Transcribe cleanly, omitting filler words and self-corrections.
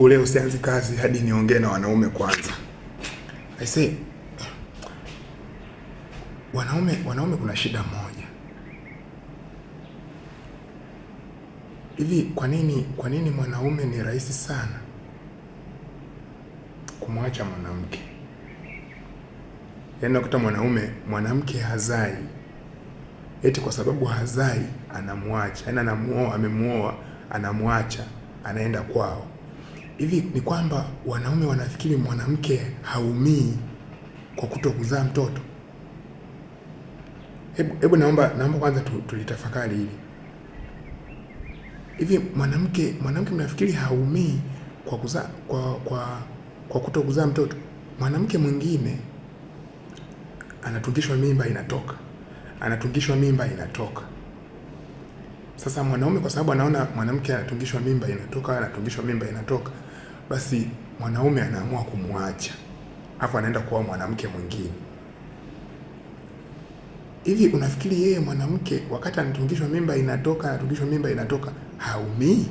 Ule usianzi kazi hadi niongee na wanaume kwanza. I say wanaume kuna shida moja. Hivi kwa nini mwanaume ni rahisi sana kumwacha mwanamke? Yaani unakuta mwanamke hazai. Eti kwa sababu hazai anamwacha. Yaani amemuoa, anamwacha, anaenda kwao. Hivi ni kwamba wanaume wanafikiri mwanamke haumii kwa kutokuzaa mtoto? Hebu naomba kwanza tulitafakari hili. Hivi mwanamke mnafikiri haumii kwa kuzaa kwa kutokuzaa mtoto? Mwanamke mwingine anatungishwa mimba inatoka. Sasa mwanaume kwa sababu anaona mwanamke anatungishwa mimba inatoka, basi mwanaume anaamua kumwacha. Alafu anaenda kuoa mwanamke mwingine. Hivi unafikiri yeye mwanamke wakati anatungishwa mimba inatoka haumii?